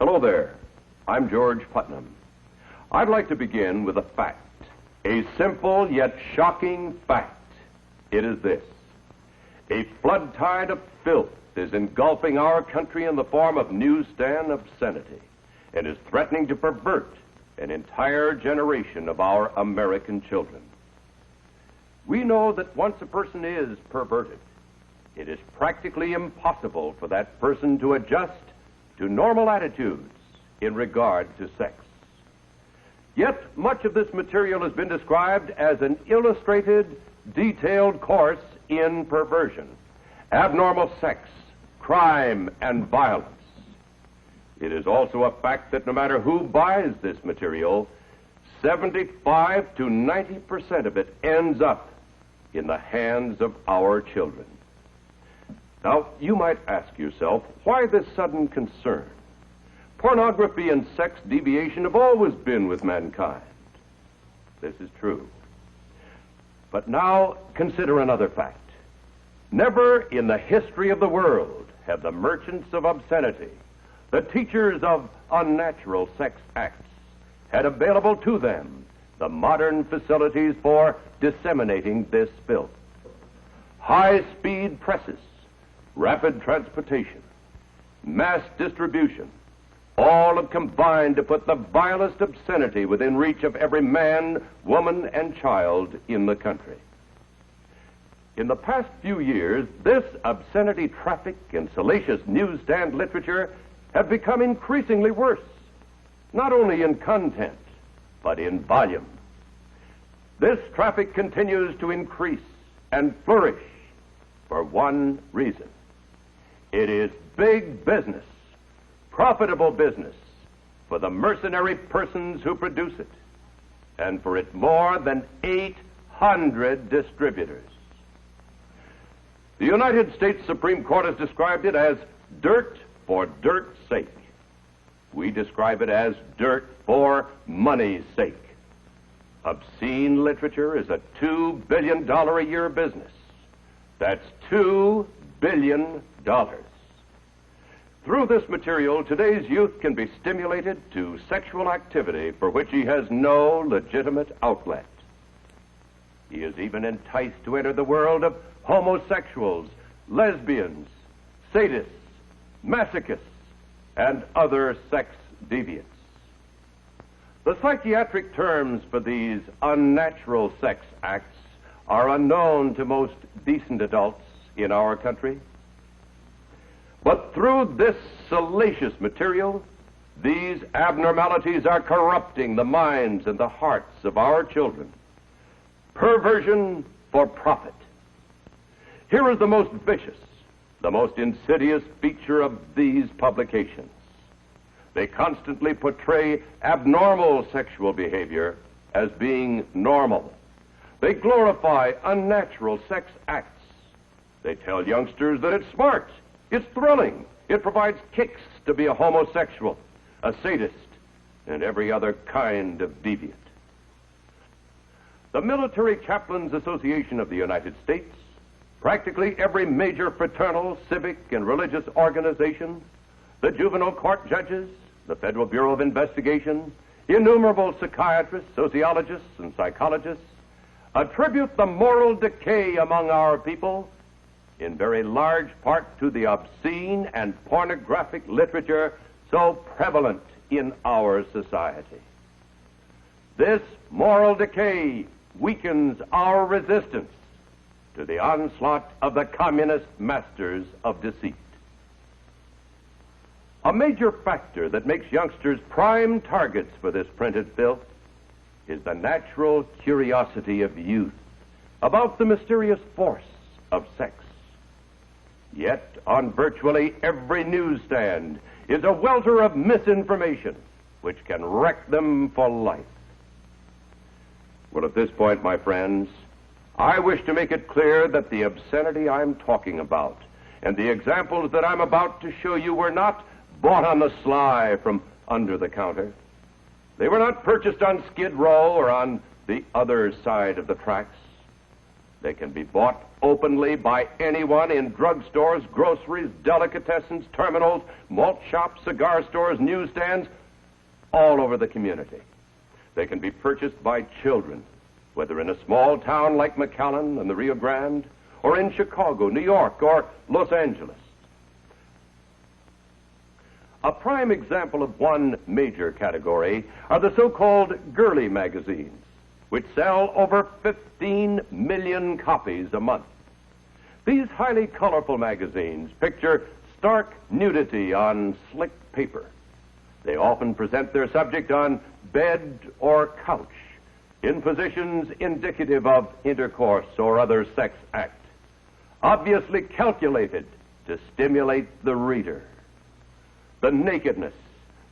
Hello there. I'm George Putnam. I'd like to begin with a fact, a simple yet shocking fact. It is this: a flood tide of filth is engulfing our country in the form of newsstand obscenity and is threatening to pervert an entire generation of our American children. We know that once a person is perverted, it is practically impossible for that person to adjust to normal attitudes in regard to sex. Yet much of this material has been described as an illustrated, detailed course in perversion, abnormal sex, crime, and violence. It is also a fact that no matter who buys this material, 75 to 90% of it ends up in the hands of our children. Now, you might ask yourself, why this sudden concern? Pornography and sex deviation have always been with mankind. This is true. But now consider another fact. Never in the history of the world have the merchants of obscenity, the teachers of unnatural sex acts, had available to them the modern facilities for disseminating this filth. High-speed presses, rapid transportation, mass distribution, all have combined to put the vilest obscenity within reach of every man, woman, and child in the country. In the past few years, this obscenity traffic and salacious newsstand literature have become increasingly worse, not only in content, but in volume. This traffic continues to increase and flourish for one reason. It is big business, profitable business for the mercenary persons who produce it, and for its more than 800 distributors. The United States Supreme Court has described it as dirt for dirt's sake. We describe it as dirt for money's sake. Obscene literature is a $2 billion a year business. That's $2 billion. Through this material, today's youth can be stimulated to sexual activity for which he has no legitimate outlet. He is even enticed to enter the world of homosexuals, lesbians, sadists, masochists, and other sex deviants. The psychiatric terms for these unnatural sex acts are unknown to most decent adults in our country. But through this salacious material, these abnormalities are corrupting the minds and the hearts of our children. Perversion for profit. Here is the most vicious, the most insidious feature of these publications. They constantly portray abnormal sexual behavior as being normal. They glorify unnatural sex acts. They tell youngsters that it's smart, it's thrilling, it provides kicks to be a homosexual, a sadist, and every other kind of deviant. The Military Chaplains Association of the United States, practically every major fraternal, civic, and religious organization, the juvenile court judges, the Federal Bureau of Investigation, innumerable psychiatrists, sociologists, and psychologists attribute the moral decay among our people in very large part to the obscene and pornographic literature so prevalent in our society. This moral decay weakens our resistance to the onslaught of the communist masters of deceit. A major factor that makes youngsters prime targets for this printed filth is the natural curiosity of youth about the mysterious force of sex. Yet, on virtually every newsstand is a welter of misinformation which can wreck them for life. Well, at this point, my friends, I wish to make it clear that the obscenity I'm talking about and the examples that I'm about to show you were not bought on the sly from under the counter. They were not purchased on Skid Row or on the other side of the tracks. They can be bought openly by anyone in drugstores, groceries, delicatessens, terminals, malt shops, cigar stores, newsstands, all over the community. They can be purchased by children, whether in a small town like McAllen and the Rio Grande, or in Chicago, New York, or Los Angeles. A prime example of one major category are the so-called girly magazines, which sell over 15 million copies a month. These highly colorful magazines picture stark nudity on slick paper. They often present their subject on bed or couch, in positions indicative of intercourse or other sex act, obviously calculated to stimulate the reader. The nakedness,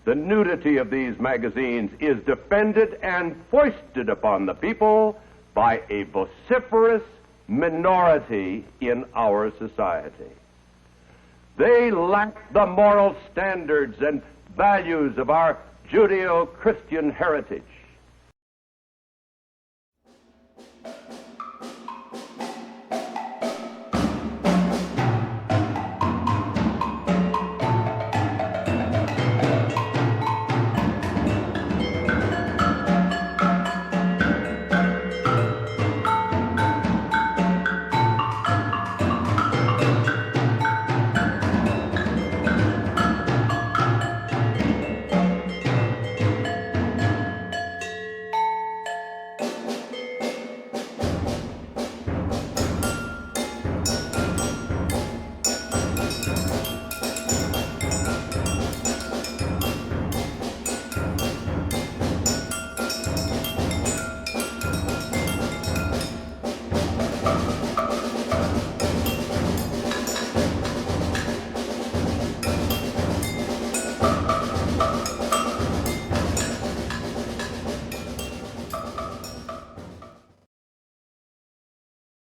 the nudity of these magazines is defended and foisted upon the people by a vociferous minority in our society. They lack the moral standards and values of our Judeo-Christian heritage.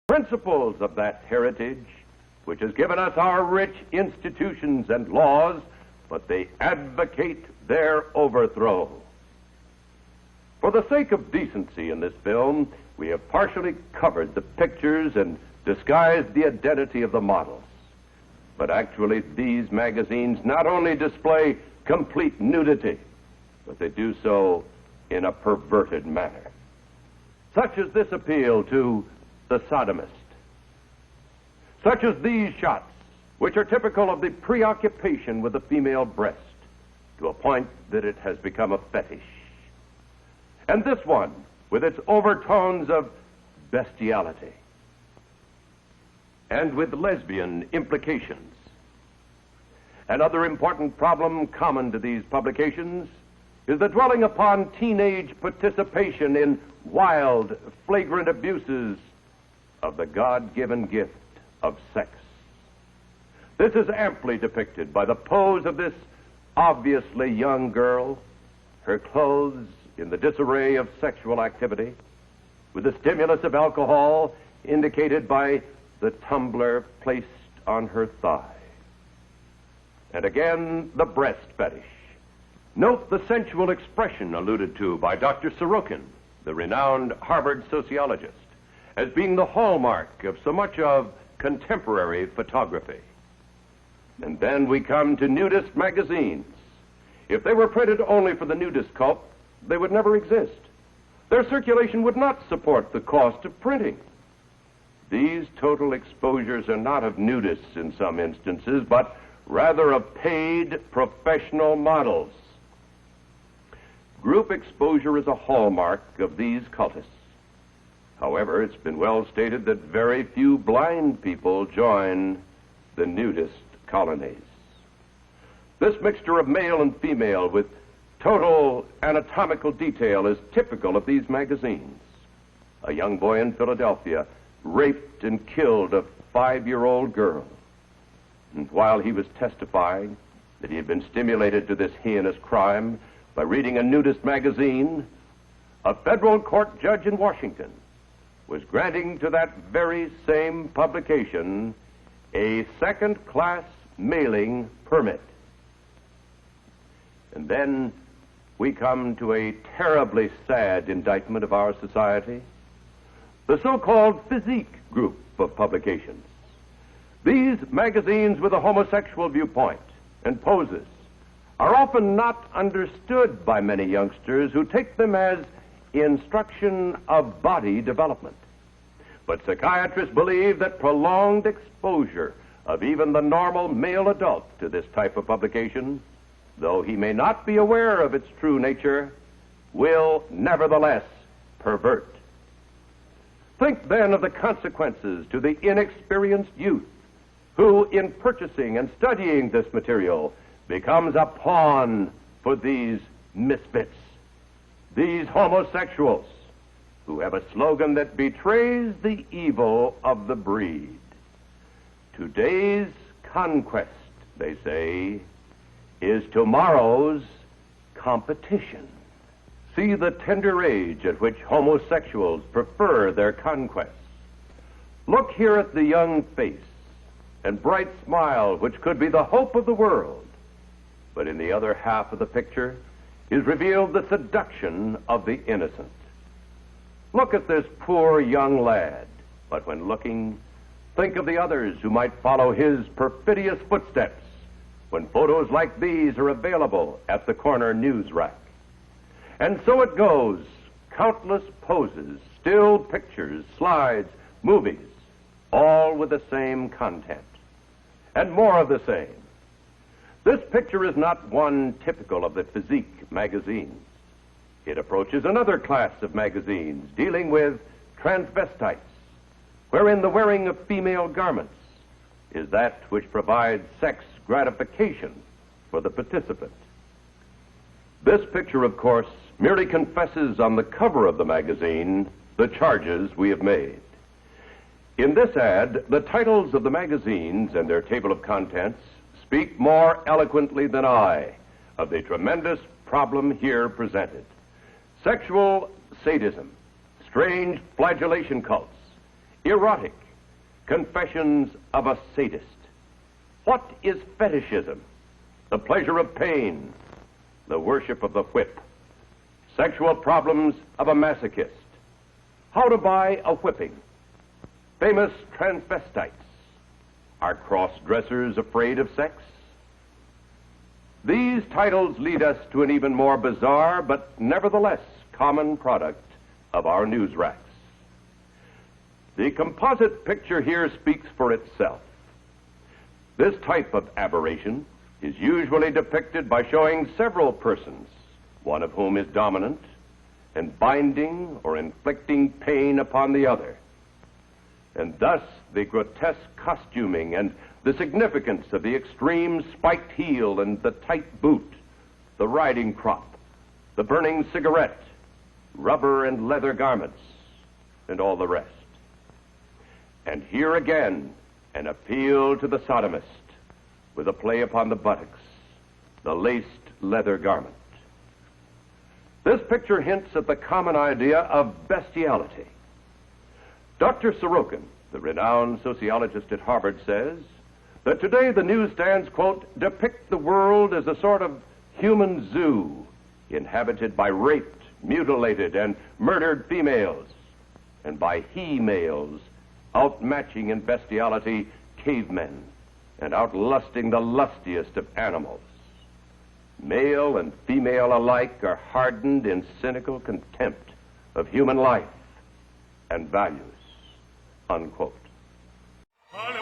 Principles of that heritage, which has given us our rich institutions and laws, but they advocate their overthrow. For the sake of decency in this film, we have partially covered the pictures and disguised the identity of the models. But actually, these magazines not only display complete nudity, but they do so in a perverted manner. Such as this appeal to the sodomist. Such as these shots, which are typical of the preoccupation with the female breast, to a point that it has become a fetish. And this one, with its overtones of bestiality, and with lesbian implications. Another important problem common to these publications is the dwelling upon teenage participation in wild, flagrant abuses of the God-given gift of sex. This is amply depicted by the pose of this obviously young girl, her clothes in the disarray of sexual activity, with the stimulus of alcohol indicated by the tumbler placed on her thigh. And again, the breast fetish. Note the sensual expression alluded to by Dr. Sorokin, the renowned Harvard sociologist, as being the hallmark of so much of contemporary photography. And then we come to nudist magazines. If they were printed only for the nudist cult, they would never exist. Their circulation would not support the cost of printing. These total exposures are not of nudists in some instances, but rather of paid professional models. Group exposure is a hallmark of these cultists. However, it's been well stated that very few blind people join the nudist colonies. This mixture of male and female with total anatomical detail is typical of these magazines. A young boy in Philadelphia raped and killed a 5-year-old girl. And while he was testifying that he had been stimulated to this heinous crime by reading a nudist magazine, a federal court judge in Washington was granting to that very same publication a second-class mailing permit. And then we come to a terribly sad indictment of our society. the so-called physique group of publications. These magazines with a homosexual viewpoint and poses are often not understood by many youngsters who take them as instruction of body development. But psychiatrists believe that prolonged exposure of even the normal male adult to this type of publication, though he may not be aware of its true nature, will nevertheless pervert. Think then of the consequences to the inexperienced youth who, in purchasing and studying this material, becomes a pawn for these misfits, these homosexuals who have a slogan that betrays the evil of the breed. Today's conquest, they say, is tomorrow's competition. See the tender age at which homosexuals prefer their conquests. Look here at the young face and bright smile which could be the hope of the world. But in the other half of the picture is revealed the seduction of the innocent. Look at this poor young lad, but when looking, think of the others who might follow his perfidious footsteps when photos like these are available at the corner news rack. And so it goes, countless poses, still pictures, slides, movies, all with the same content, and more of the same. This picture is not one typical of the physique magazines. It approaches another class of magazines dealing with transvestites, wherein the wearing of female garments is that which provides sex gratification for the participant. This picture, of course, merely confesses on the cover of the magazine the charges we have made. In this ad, the titles of the magazines and their table of contents speak more eloquently than I of the tremendous problem here presented. Sexual sadism, strange flagellation cults, erotic confessions of a sadist. What is fetishism? The pleasure of pain, the worship of the whip, sexual problems of a masochist, how to buy a whipping, famous transvestites. Are cross-dressers afraid of sex? These titles lead us to an even more bizarre but nevertheless common product of our news racks. The composite picture here speaks for itself. This type of aberration is usually depicted by showing several persons, one of whom is dominant, and binding or inflicting pain upon the other. And thus the grotesque costuming and the significance of the extreme spiked heel and the tight boot, the riding crop, the burning cigarette, rubber and leather garments, and all the rest. And here again, an appeal to the sodomist with a play upon the buttocks, the laced leather garment. This picture hints at the common idea of bestiality. Dr. Sorokin, the renowned sociologist at Harvard, says that today the newsstands, quote, depict the world as a sort of human zoo inhabited by raped, mutilated, and murdered females, and by he-males outmatching in bestiality cavemen and outlusting the lustiest of animals. Male and female alike are hardened in cynical contempt of human life and values, unquote.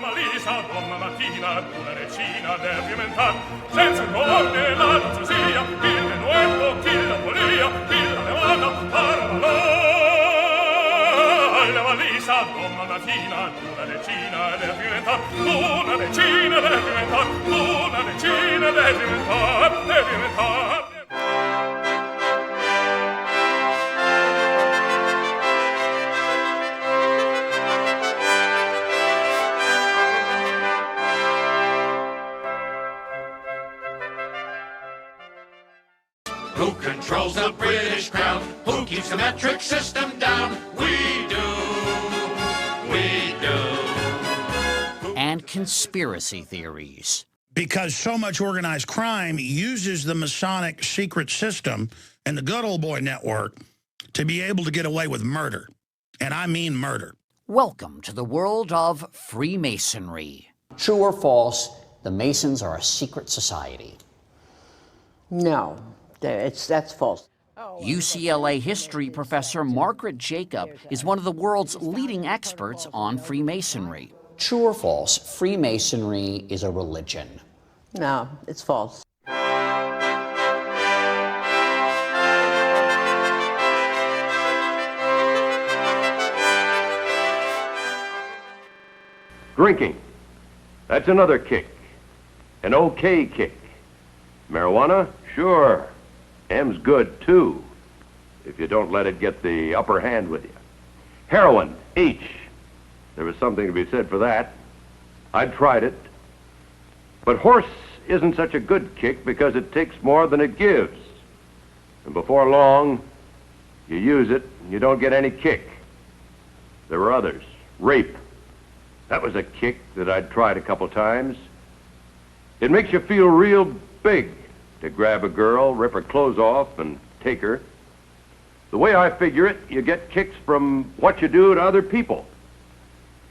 Malisa, donna mattina, una decina del pimentar, senza corne la luzzia, il menuetto, chi la polia, chi la levata, parla. La Malisa, donna mattina, una decina del pimentar, una decina del pimentar, una decina del pimentar, del pimentar. Who controls the British crown? Who keeps the metric system down? We do. We do. And conspiracy theories. Because so much organized crime uses the Masonic secret system and the good old boy network to be able to get away with murder. And I mean murder. Welcome to the world of Freemasonry. True or false, the Masons are a secret society. No, that's false. UCLA history professor Margaret Jacob is one of the world's leading experts on Freemasonry. True or false, Freemasonry is a religion. No, it's false. Drinking. That's another kick. An okay kick. Marijuana? Sure. M's good, too, if you don't let it get the upper hand with you. Heroin. H. There was something to be said for that. I'd tried it. But horse isn't such a good kick because it takes more than it gives. And before long, you use it and you don't get any kick. There were others. Rape. That was a kick that I'd tried a couple times. It makes you feel real big to grab a girl, rip her clothes off, and take her. The way I figure it, you get kicks from what you do to other people.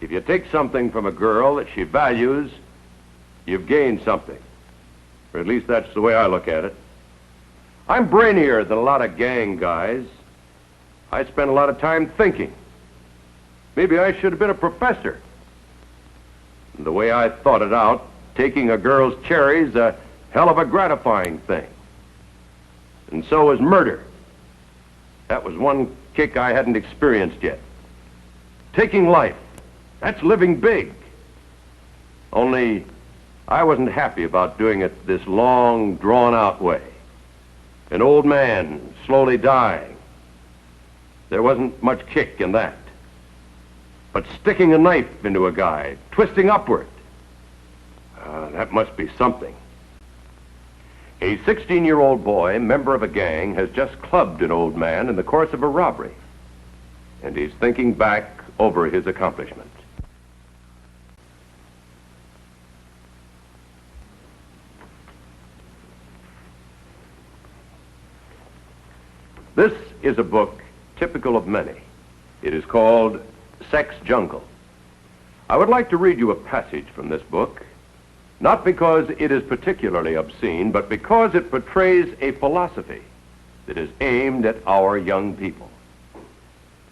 If you take something from a girl that she values, you've gained something. Or at least that's the way I look at it. I'm brainier than a lot of gang guys. I spend a lot of time thinking. Maybe I should have been a professor. The way I thought it out, taking a girl's cherry's a hell of a gratifying thing. And so is murder. That was one kick I hadn't experienced yet. Taking life, that's living big. Only I wasn't happy about doing it this long, drawn-out way. An old man slowly dying. There wasn't much kick in that. But sticking a knife into a guy, twisting upward, that must be something. A 16-year-old boy, member of a gang, has just clubbed an old man in the course of a robbery. And he's thinking back over his accomplishment. This is a book typical of many. It is called Sex Jungle. I would like to read you a passage from this book, not because it is particularly obscene, but because it portrays a philosophy that is aimed at our young people.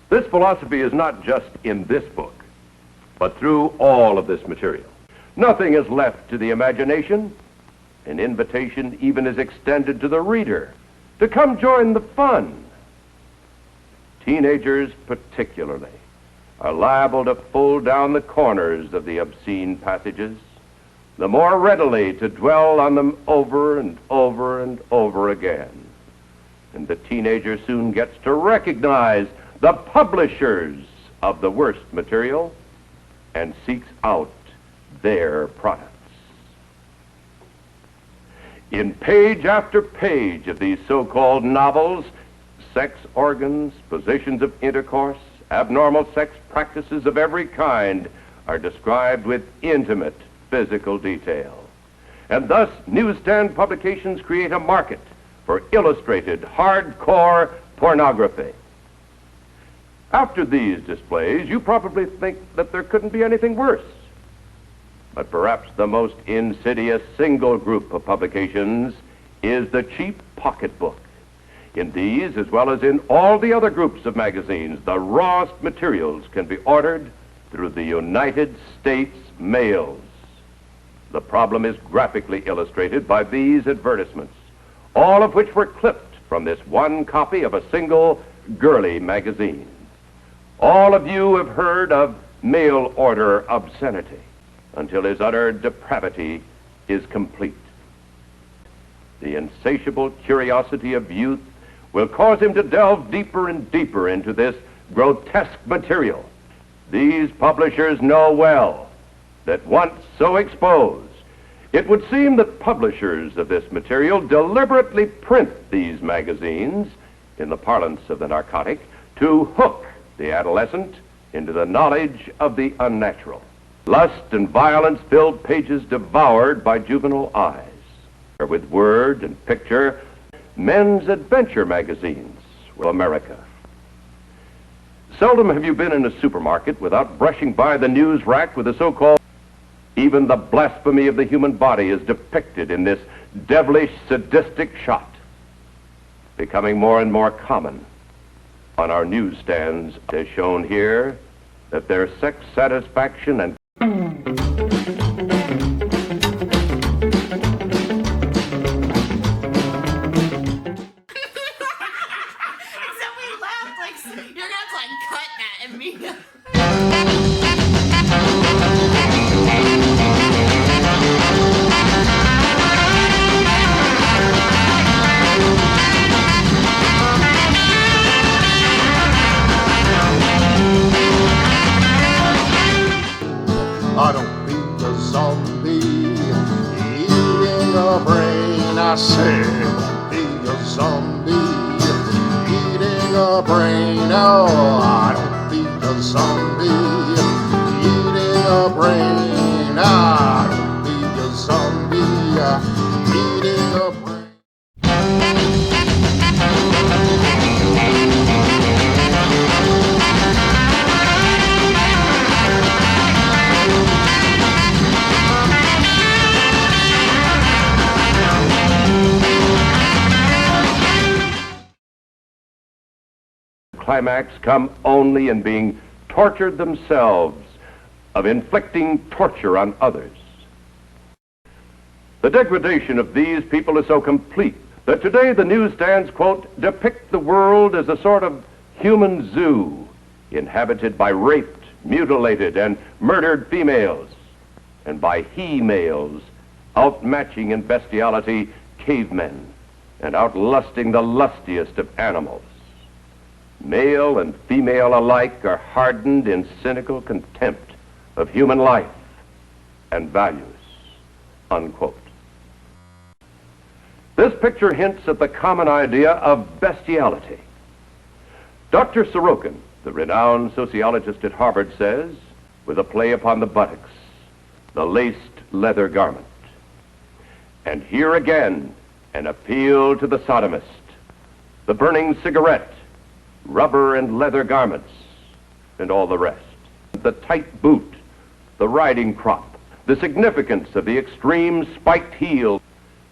This philosophy is not just in this book, but through all of this material. Nothing is left to the imagination. An invitation even is extended to the reader to come join the fun. Teenagers particularly are liable to pull down the corners of the obscene passages, the more readily to dwell on them over and over and over again. And the teenager soon gets to recognize the publishers of the worst material and seeks out their products. In page after page of these so-called novels, sex organs, positions of intercourse, abnormal sex practices of every kind are described with intimate physical detail. And thus, newsstand publications create a market for illustrated, hardcore pornography. After these displays, you probably think that there couldn't be anything worse. But perhaps the most insidious single group of publications is the cheap pocketbook. In these, as well as in all the other groups of magazines, the rawest materials can be ordered through the United States mails. The problem is graphically illustrated by these advertisements, all of which were clipped from this one copy of a single girly magazine. All of you have heard of mail order obscenity until his utter depravity is complete. The insatiable curiosity of youth will cause him to delve deeper and deeper into this grotesque material. These publishers know well that once so exposed, it would seem that publishers of this material deliberately print these magazines, in the parlance of the narcotic, to hook the adolescent into the knowledge of the unnatural. Lust and violence filled pages devoured by juvenile eyes, or with word and picture, men's adventure magazines will America. Seldom have you been in a supermarket without brushing by the news rack with the so-called... Even the blasphemy of the human body is depicted in this devilish, sadistic shot, becoming more and more common on our newsstands, as shown here, that their sex satisfaction and... You're gonna have to cut that immediately. I don't be a zombie eating a brain. I say, don't be a zombie eating a brain. Oh, I don't be a zombie eating a brain. I don't be a zombie eating a brain. Climax come only in being tortured themselves, of inflicting torture on others. The degradation of these people is so complete that today the newsstands, quote, depict the world as a sort of human zoo inhabited by raped, mutilated, and murdered females, and by he-males outmatching in bestiality cavemen and outlusting the lustiest of animals. Male and female alike are hardened in cynical contempt of human life and values, unquote. This picture hints at the common idea of bestiality. Dr. Sorokin, the renowned sociologist at Harvard, says, with a play upon the buttocks, the laced leather garment. And here again, an appeal to the sodomist, the burning cigarette, rubber and leather garments, and all the rest. The tight boot, the riding crop, the significance of the extreme spiked heel,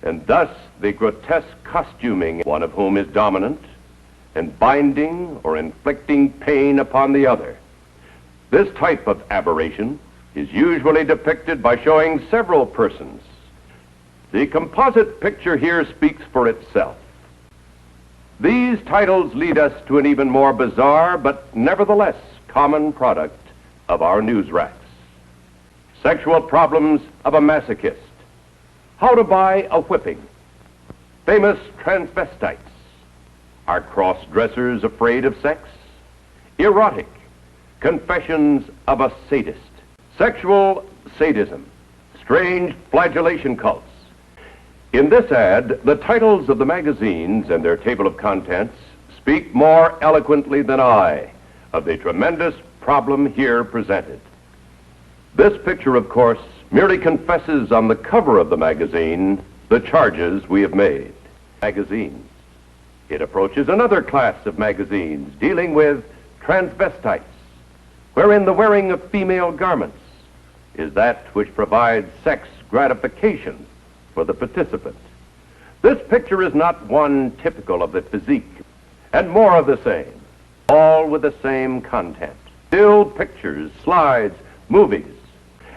and thus the grotesque costuming, one of whom is dominant, and binding or inflicting pain upon the other. This type of aberration is usually depicted by showing several persons. The composite picture here speaks for itself. These titles lead us to an even more bizarre, but nevertheless common product of our news racks. Sexual problems of a masochist. How to buy a whipping. Famous transvestites. Are cross-dressers afraid of sex? Erotic. Confessions of a sadist. Sexual sadism. Strange flagellation cults. In this ad, the titles of the magazines and their table of contents speak more eloquently than I of the tremendous problem here presented. This picture, of course, merely confesses on the cover of the magazine the charges we have made. Magazines. It approaches another class of magazines dealing with transvestites, wherein the wearing of female garments is that which provides sex gratification for the participant. This picture is not one typical of the physique, and more of the same, all with the same content. Still pictures, slides, movies,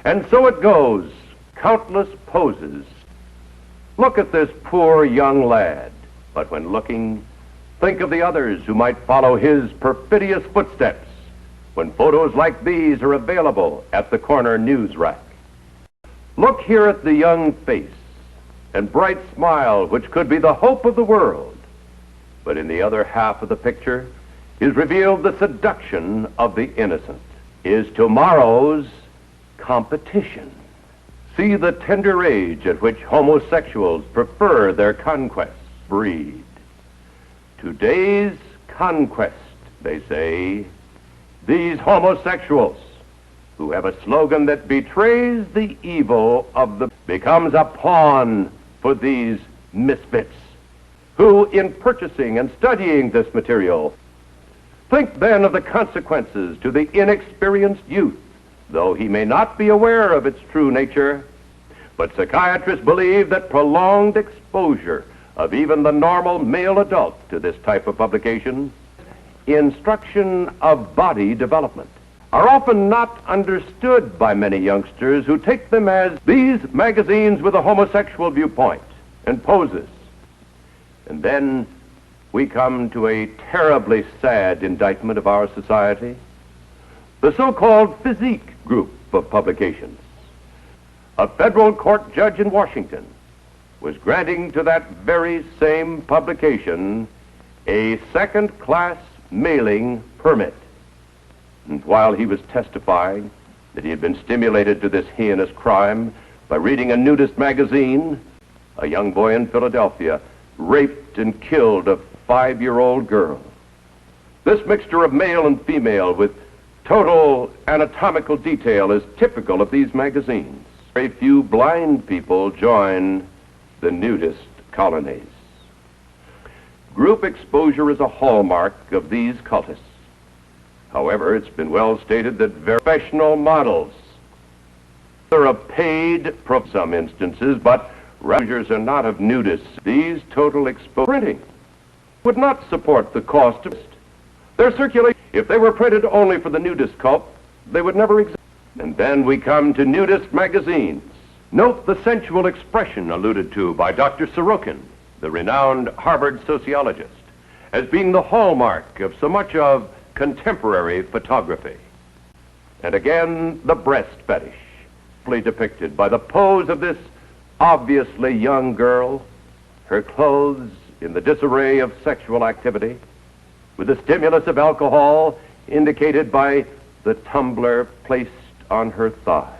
and so it goes, countless poses. Look at this poor young lad, but when looking, think of the others who might follow his perfidious footsteps when photos like these are available at the corner news rack. Look here at the young face and bright smile which could be the hope of the world, but in the other half of the picture is revealed the seduction of the innocent, is tomorrow's competition. See the tender age at which homosexuals prefer their conquest breed. Today's conquest, they say, these homosexuals who have a slogan that betrays the evil of the becomes a pawn for these misfits who, in purchasing and studying this material, Think then of the consequences to the inexperienced youth, though he may not be aware of its true nature. But psychiatrists believe that prolonged exposure of even the normal male adult to this type of publication, instruction of body development, are often not understood by many youngsters who take them as these magazines with a homosexual viewpoint and poses. And then we come to a terribly sad indictment of our society, the so-called physique group of publications. A federal court judge in Washington was granting to that very same publication a second-class mailing permit. And while he was testifying that he had been stimulated to this heinous crime by reading a nudist magazine, a young boy in Philadelphia raped and killed a 5-year-old girl. This mixture of male and female with total anatomical detail is typical of these magazines. Very few blind people join the nudist colonies. Group exposure is a hallmark of these cultists. However, it's been well stated that professional models are of paid in some instances, but exposures are not of nudists. These total exposure printing would not support the cost of their circulation. If they were printed only for the nudist cult, they would never exist. And then we come to nudist magazines. Note the sensual expression alluded to by Dr. Sorokin, the renowned Harvard sociologist, as being the hallmark of so much of contemporary photography. And again, the breast fetish, depicted by the pose of this obviously young girl, her clothes in the disarray of sexual activity, with the stimulus of alcohol indicated by the tumbler placed on her thigh.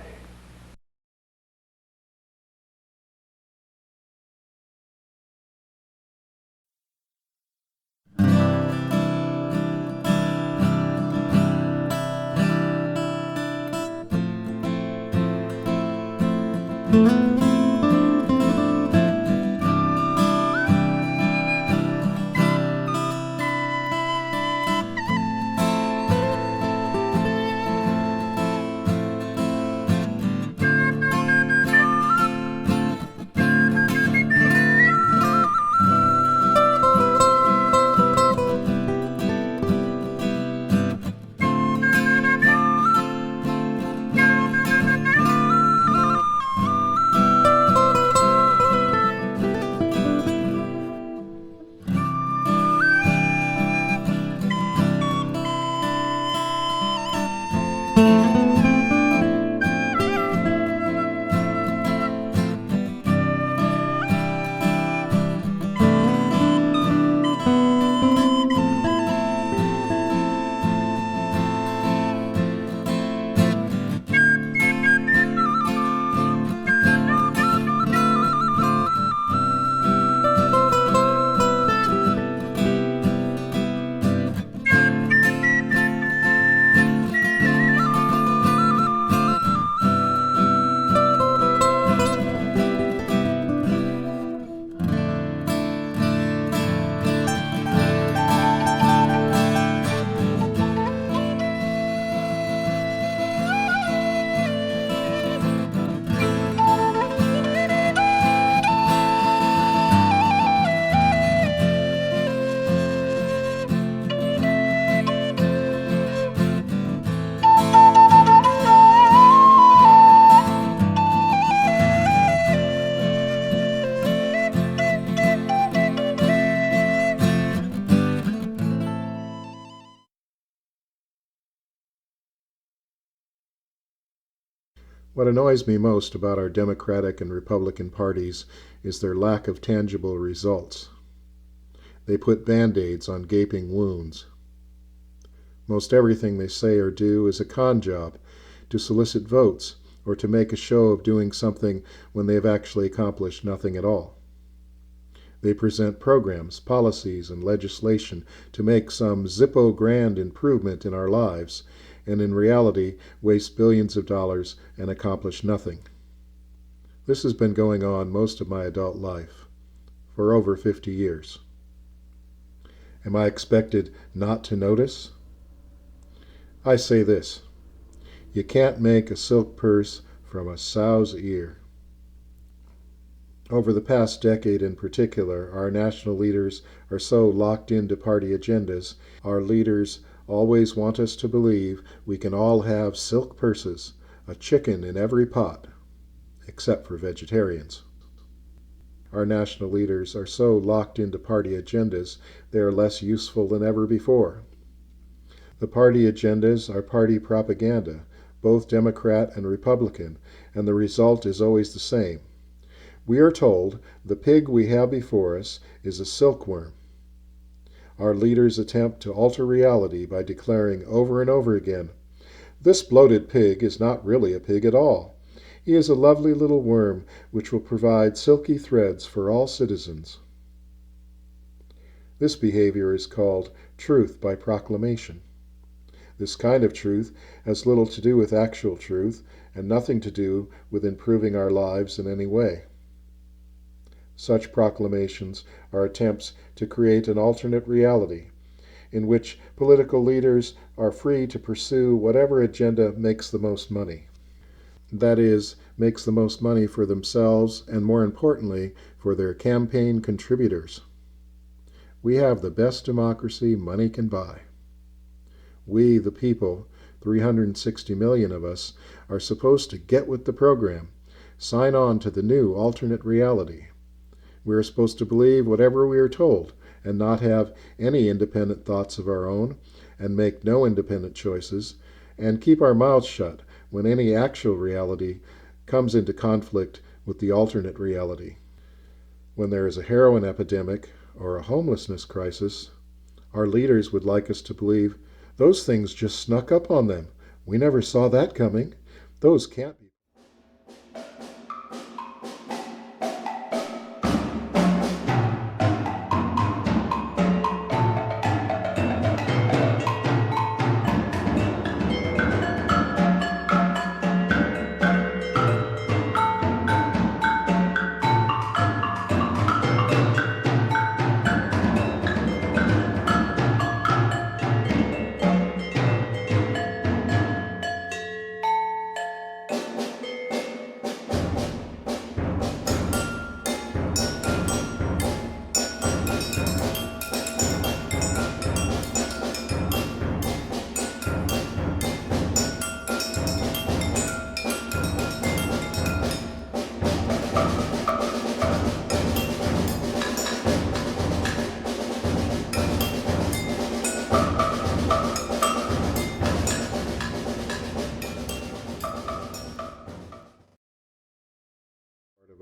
What annoys me most about our Democratic and Republican parties is their lack of tangible results. They put Band-Aids on gaping wounds. Most everything they say or do is a con job to solicit votes or to make a show of doing something when they have actually accomplished nothing at all. They present programs, policies, and legislation to make some Zippo grand improvement in our lives, and in reality waste billions of dollars and accomplish nothing. This has been going on most of my adult life, for over 50 years. Am I expected not to notice? I say this: you can't make a silk purse from a sow's ear. Over the past decade in particular, our national leaders are so locked into party agendas. Our leaders always want us to believe we can all have silk purses, a chicken in every pot, except for vegetarians. Our national leaders are so locked into party agendas, they are less useful than ever before. The party agendas are party propaganda, both Democrat and Republican, and the result is always the same. We are told the pig we have before us is a silkworm. Our leaders attempt to alter reality by declaring over and over again, "This bloated pig is not really a pig at all. He is a lovely little worm which will provide silky threads for all citizens." This behavior is called truth by proclamation. This kind of truth has little to do with actual truth and nothing to do with improving our lives in any way. Such proclamations are attempts to create an alternate reality in which political leaders are free to pursue whatever agenda makes the most money. That is, makes the most money for themselves and, more importantly, for their campaign contributors. We have the best democracy money can buy. We, the people, 360 million of us, are supposed to get with the program, sign on to the new alternate reality. We are supposed to believe whatever we are told and not have any independent thoughts of our own and make no independent choices and keep our mouths shut when any actual reality comes into conflict with the alternate reality. When there is a heroin epidemic or a homelessness crisis, our leaders would like us to believe those things just snuck up on them. We never saw that coming. Those can't be.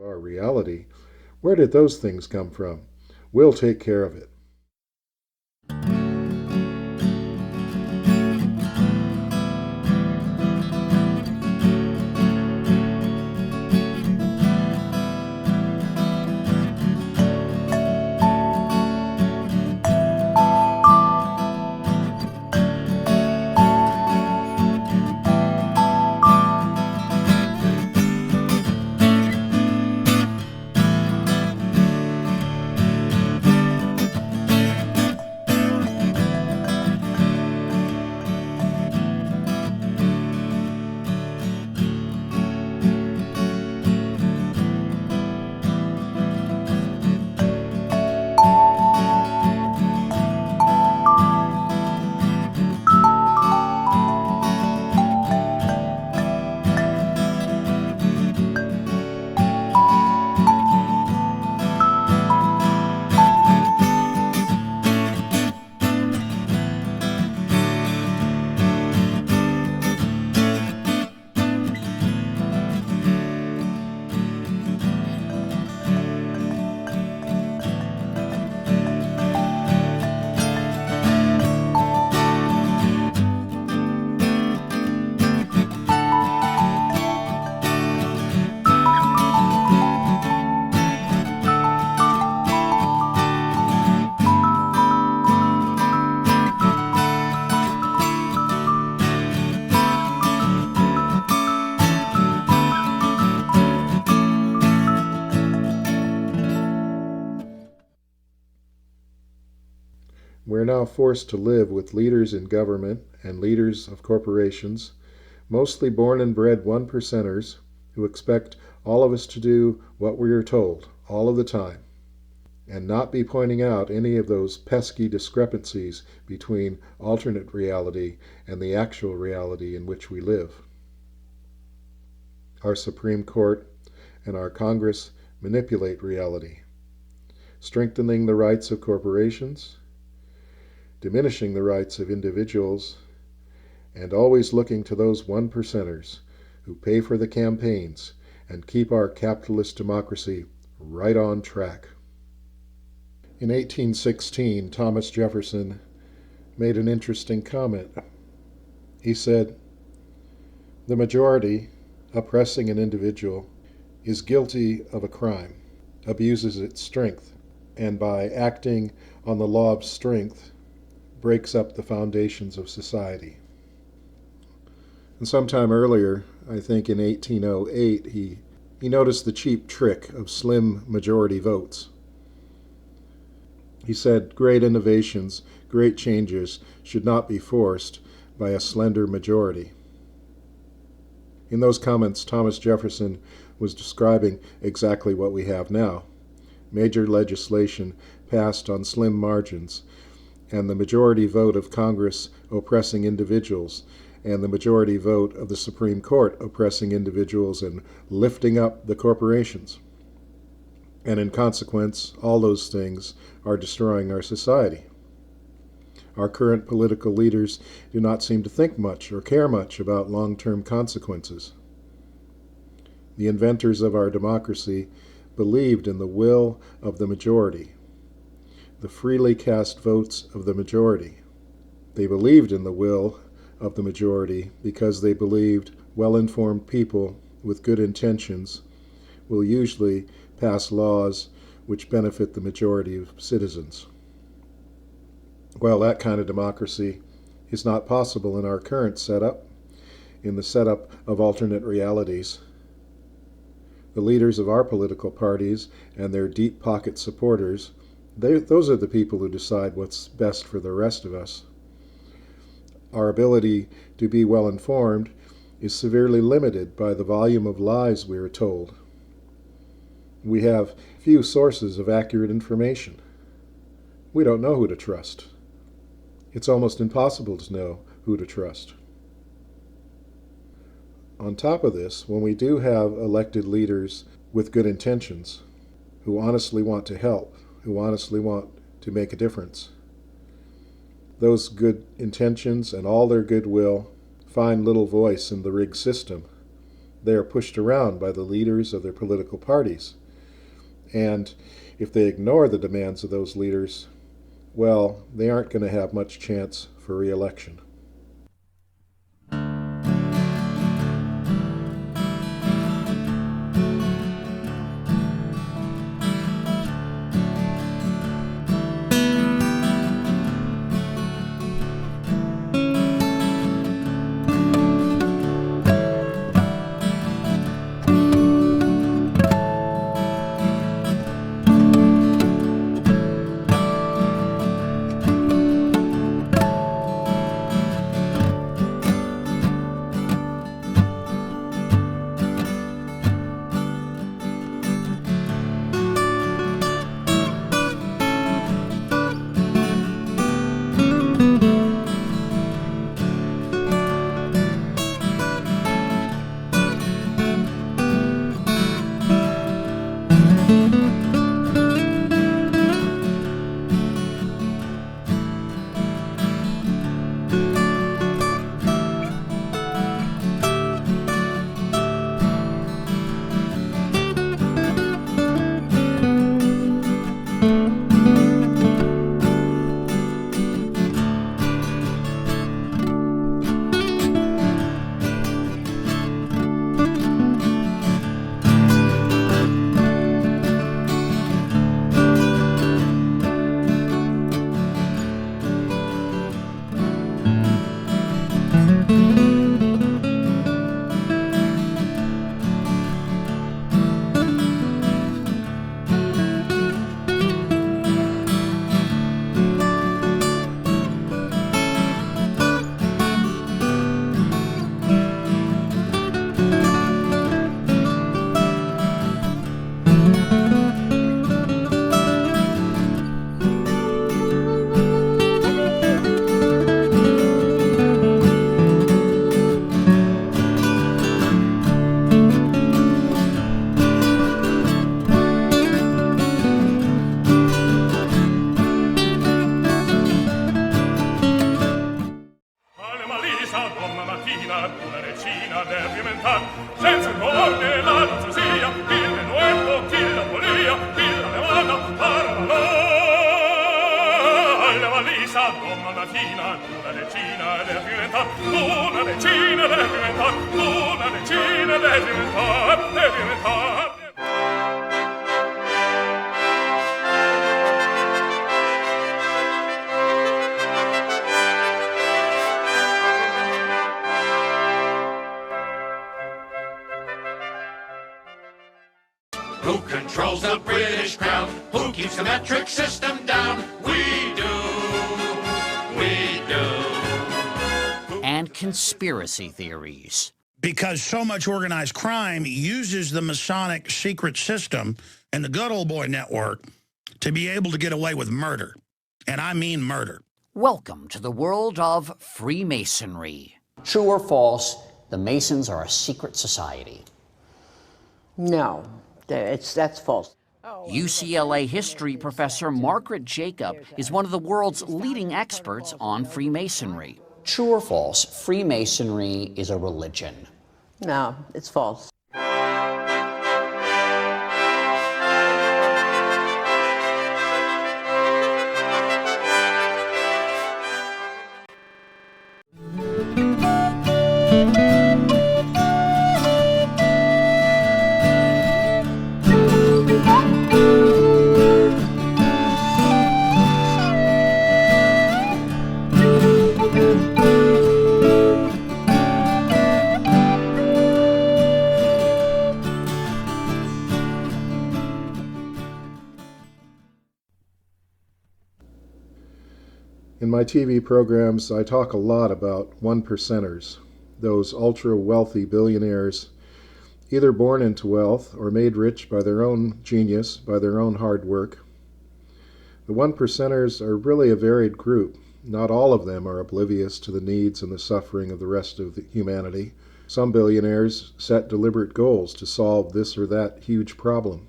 Our reality. Where did those things come from? We'll take care of it. We're now forced to live with leaders in government and leaders of corporations, mostly born and bred one-percenters who expect all of us to do what we are told all of the time, and not be pointing out any of those pesky discrepancies between alternate reality and the actual reality in which we live. Our Supreme Court and our Congress manipulate reality, strengthening the rights of corporations, diminishing the rights of individuals, and always looking to those one-percenters who pay for the campaigns and keep our capitalist democracy right on track. In 1816, Thomas Jefferson made an interesting comment. He said, "The majority, oppressing an individual, is guilty of a crime, abuses its strength, and by acting on the law of strength, breaks up the foundations of society." And sometime earlier, I think in 1808, he noticed the cheap trick of slim majority votes. He said, "Great innovations, great changes should not be forced by a slender majority." In those comments, Thomas Jefferson was describing exactly what we have now. Major legislation passed on slim margins, and the majority vote of Congress oppressing individuals, and the majority vote of the Supreme Court oppressing individuals and lifting up the corporations. And in consequence, all those things are destroying our society. Our current political leaders do not seem to think much or care much about long-term consequences. The inventors of our democracy believed in the will of the majority, the freely cast votes of the majority. They believed in the will of the majority because they believed well-informed people with good intentions will usually pass laws which benefit the majority of citizens. Well, that kind of democracy is not possible in our current setup, in the setup of alternate realities. The leaders of our political parties and their deep pocket supporters, those are the people who decide what's best for the rest of us. Our ability to be well informed is severely limited by the volume of lies we are told. We have few sources of accurate information. We don't know who to trust. It's almost impossible to know who to trust. On top of this, when we do have elected leaders with good intentions, who honestly want to help, who honestly want to make a difference, those good intentions and all their goodwill find little voice in the rigged system. They are pushed around by the leaders of their political parties. And if they ignore the demands of those leaders, well, they aren't going to have much chance for re-election. domani mattina, una decina ed è diventata, una decina ed è diventata, una decina ed è diventata. Who controls the British crown? Who keeps the metric system down? We do. We do. And conspiracy theories. Because so much organized crime uses the Masonic secret system and the good old boy network to be able to get away with murder. And I mean murder. Welcome to the world of Freemasonry. True or false, the Masons are a secret society. No, that's false. UCLA history professor Margaret Jacob is one of the world's leading experts on Freemasonry. True or false, Freemasonry is a religion. No, it's false. In my TV programs, I talk a lot about one percenters, those ultra-wealthy billionaires, either born into wealth or made rich by their own genius, by their own hard work. The one percenters are really a varied group. Not all of them are oblivious to the needs and the suffering of the rest of humanity. Some billionaires set deliberate goals to solve this or that huge problem.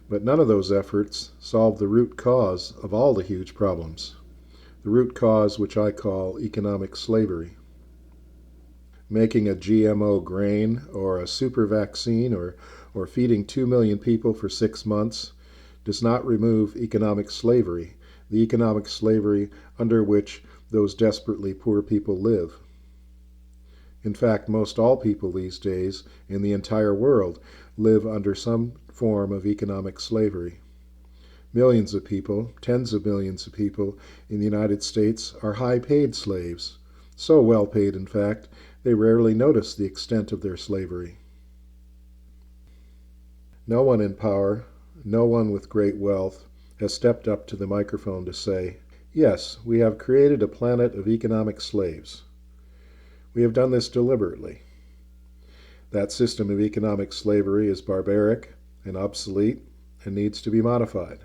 But none of those efforts solve the root cause of all the huge problems. The root cause, which I call economic slavery. Making a GMO grain or a super vaccine or feeding 2 million people for 6 months does not remove economic slavery, the economic slavery under which those desperately poor people live. In fact, most all people these days in the entire world live under some form of economic slavery. Millions of people, tens of millions of people in the United States are high-paid slaves, so well-paid, in fact, they rarely notice the extent of their slavery. No one in power, no one with great wealth, has stepped up to the microphone to say, yes, we have created a planet of economic slaves. We have done this deliberately. That system of economic slavery is barbaric and obsolete and needs to be modified.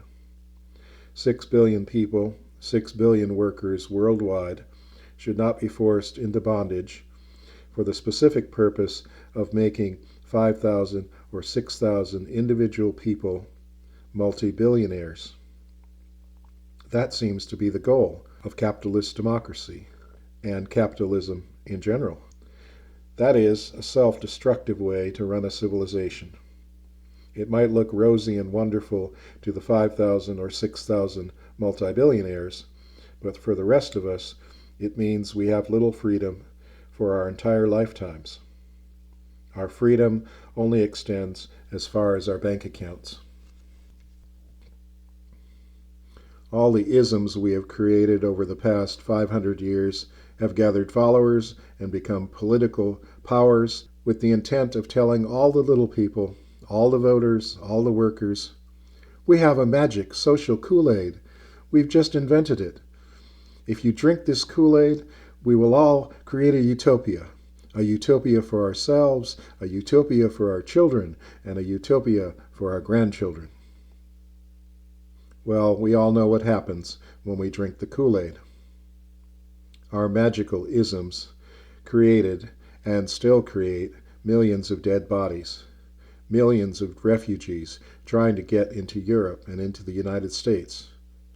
6 billion people, 6 billion workers worldwide should not be forced into bondage for the specific purpose of making 5,000 or 6,000 individual people multi-billionaires. That seems to be the goal of capitalist democracy and capitalism in general. That is a self-destructive way to run a civilization. It might look rosy and wonderful to the 5,000 or 6,000 multi-billionaires, but for the rest of us, it means we have little freedom for our entire lifetimes. Our freedom only extends as far as our bank accounts. All the isms we have created over the past 500 years have gathered followers and become political powers with the intent of telling all the little people, all the voters, all the workers, we have a magic social Kool-Aid. We've just invented it. If you drink this Kool-Aid, we will all create a utopia for ourselves, a utopia for our children, and a utopia for our grandchildren. Well, we all know what happens when we drink the Kool-Aid. Our magical isms created and still create millions of dead bodies, millions of refugees trying to get into Europe and into the United States,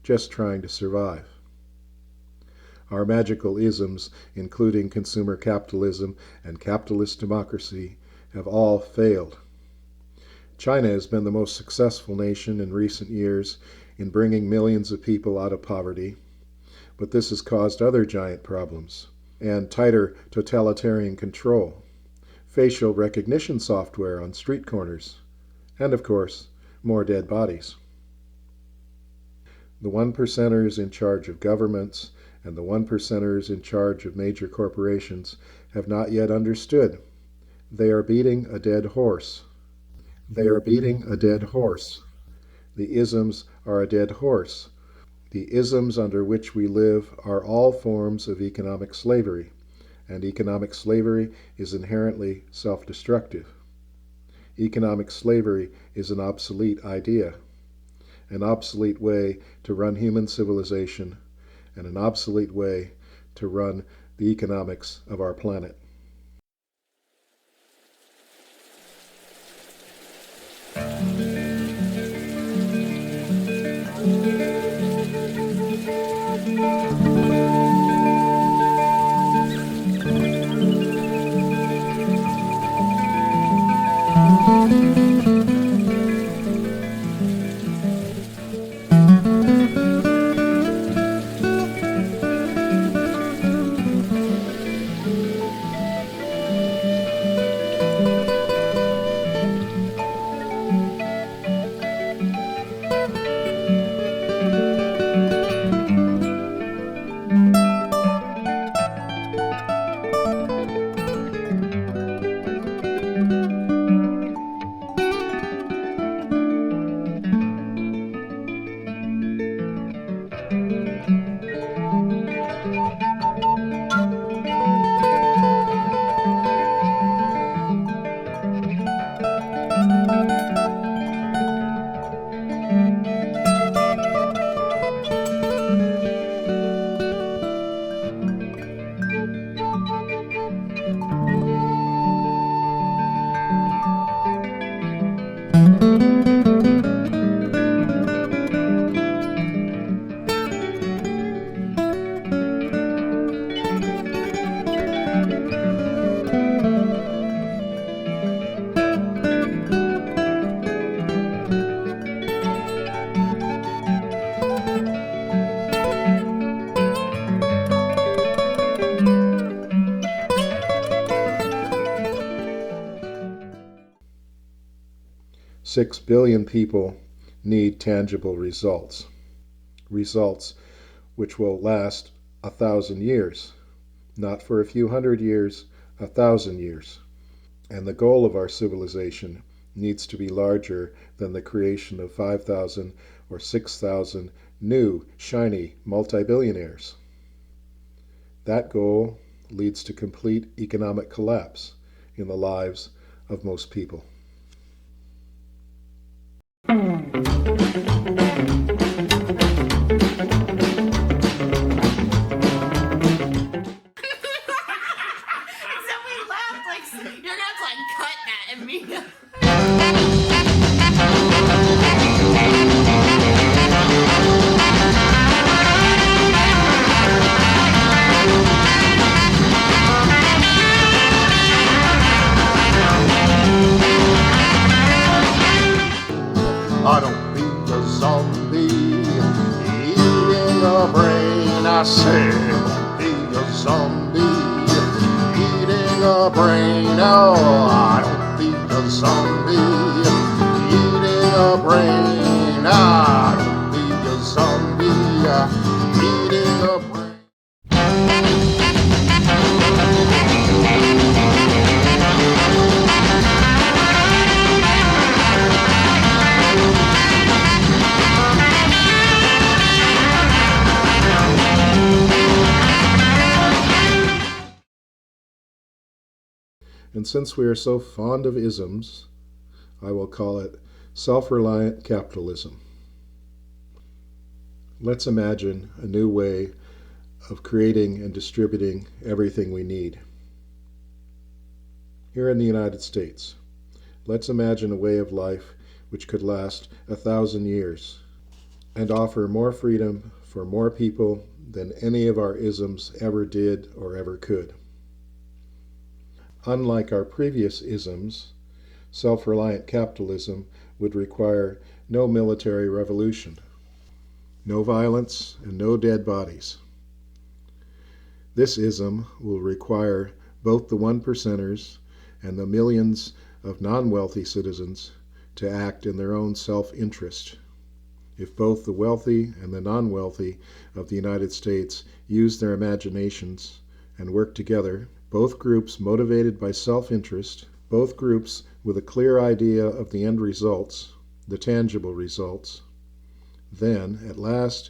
just trying to survive. Our magical isms, including consumer capitalism and capitalist democracy, have all failed. China has been the most successful nation in recent years in bringing millions of people out of poverty. but this has caused other giant problems, and tighter totalitarian control, facial recognition software on street corners, and of course, more dead bodies. The one percenters in charge of governments and the one percenters in charge of major corporations have not yet understood. They are beating a dead horse. They are beating a dead horse. The isms are a dead horse. The isms under which we live are all forms of economic slavery, and economic slavery is inherently self-destructive. Economic slavery is an obsolete idea, an obsolete way to run human civilization, and an obsolete way to run the economics of our planet. Six billion people need tangible results. Results which will last 1,000 years, not for a few hundred years, 1,000 years. And the goal of our civilization needs to be larger than the creation of 5,000 or 6,000 new, shiny multi-billionaires. That goal leads to complete economic collapse in the lives of most people. You're gonna have to like cut that and me. I don't be a zombie eating a brain. I say, don't be a zombie eating a brain. Oh, I don't be a zombie eating a brain. I don't be a zombie eating a brain. And since we are so fond of isms, I will call it self-reliant capitalism. Let's imagine a new way of creating and distributing everything we need. Here in the United States, let's imagine a way of life which could last 1,000 years and offer more freedom for more people than any of our isms ever did or ever could. Unlike our previous isms, self-reliant capitalism would require no military revolution, no violence, and no dead bodies. This ism will require both the one percenters and the millions of non-wealthy citizens to act in their own self-interest. If both the wealthy and the non-wealthy of the United States use their imaginations and work together, both groups motivated by self-interest, both groups with a clear idea of the end results, the tangible results, then, at last,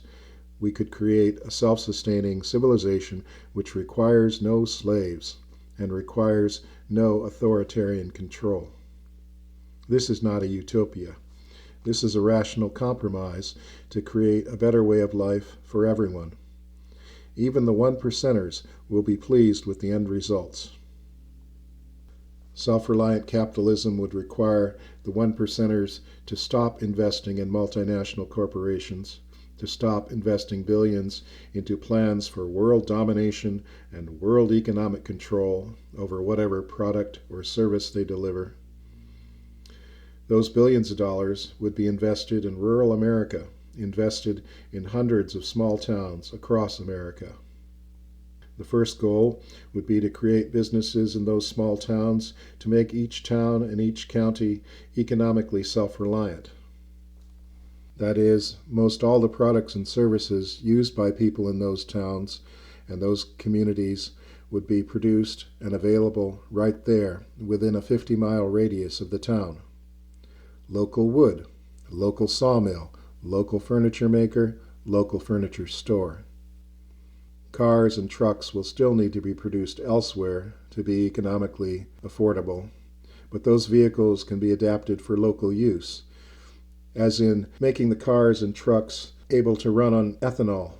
we could create a self-sustaining civilization which requires no slaves and requires no authoritarian control. This is not a utopia. This is a rational compromise to create a better way of life for everyone. Even the one percenters will be pleased with the end results. Self-reliant capitalism would require the one percenters to stop investing in multinational corporations, to stop investing billions into plans for world domination and world economic control over whatever product or service they deliver. Those billions of dollars would be invested in rural America, invested in hundreds of small towns across America. The first goal would be to create businesses in those small towns to make each town and each county economically self-reliant. That is, most all the products and services used by people in those towns and those communities would be produced and available right there within a 50-mile radius of the town. Local wood, local sawmill, local furniture maker, local furniture store. Cars and trucks will still need to be produced elsewhere to be economically affordable, but those vehicles can be adapted for local use, as in making the cars and trucks able to run on ethanol,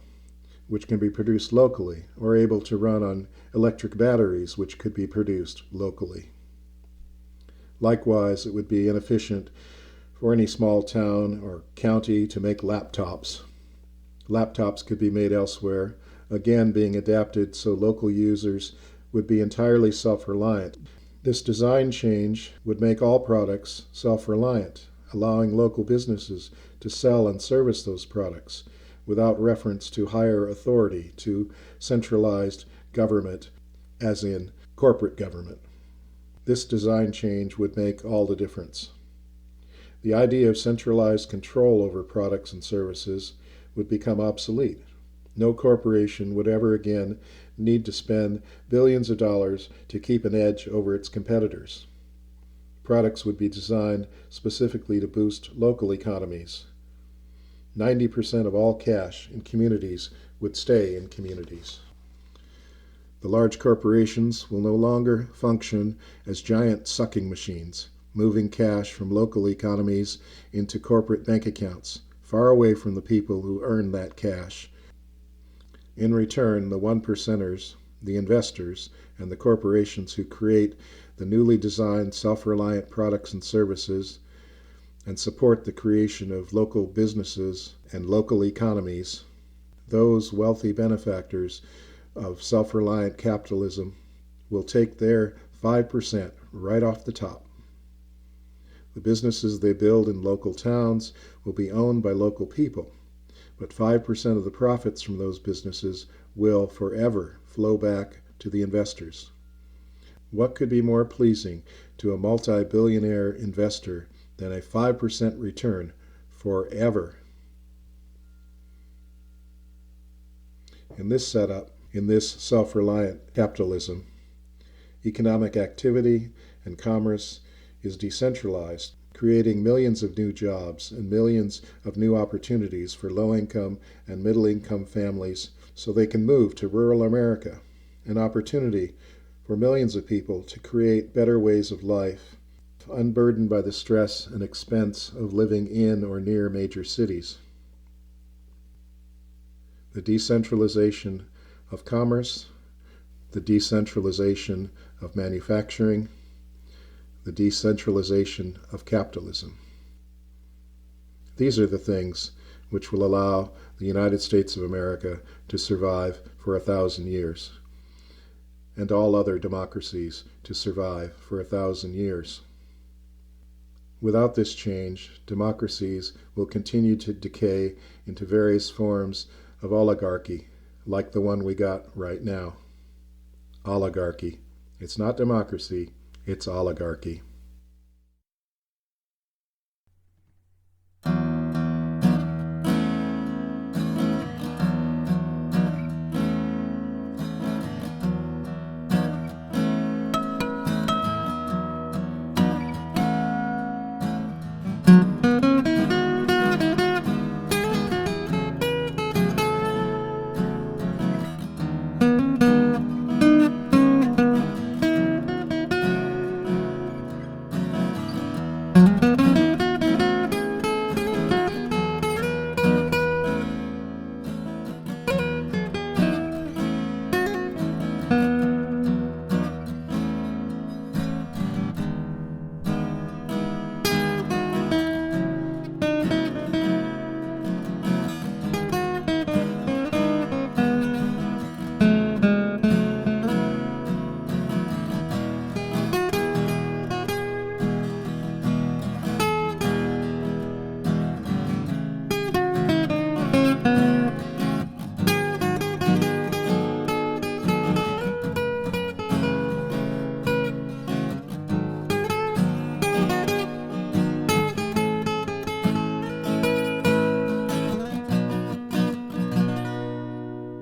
which can be produced locally, or able to run on electric batteries, which could be produced locally. Likewise, it would be inefficient for any small town or county to make laptops. Laptops could be made elsewhere, again being adapted so local users would be entirely self-reliant. This design change would make all products self-reliant, allowing local businesses to sell and service those products without reference to higher authority, to centralized government, as in corporate government. This design change would make all the difference. The idea of centralized control over products and services would become obsolete. No corporation would ever again need to spend billions of dollars to keep an edge over its competitors. Products would be designed specifically to boost local economies. 90% of all cash in communities would stay in communities. The large corporations will no longer function as giant sucking machines, moving cash from local economies into corporate bank accounts, far away from the people who earn that cash. In return, the one percenters, the investors, and the corporations who create the newly designed self-reliant products and services and support the creation of local businesses and local economies, those wealthy benefactors of self-reliant capitalism will take their 5% right off the top. The businesses they build in local towns will be owned by local people, but 5% of the profits from those businesses will forever flow back to the investors. What could be more pleasing to a multi-billionaire investor than a 5% return forever? In this setup, in this self-reliant capitalism, economic activity and commerce is decentralized, creating millions of new jobs and millions of new opportunities for low-income and middle-income families so they can move to rural America, an opportunity for millions of people to create better ways of life, unburdened by the stress and expense of living in or near major cities. The decentralization of commerce, the decentralization of manufacturing, the decentralization of capitalism. These are the things which will allow the United States of America to survive for 1,000 years, and all other democracies to survive for 1,000 years. Without this change, democracies will continue to decay into various forms of oligarchy, like the one we got right now. oligarchy. It's not democracy, it's oligarchy.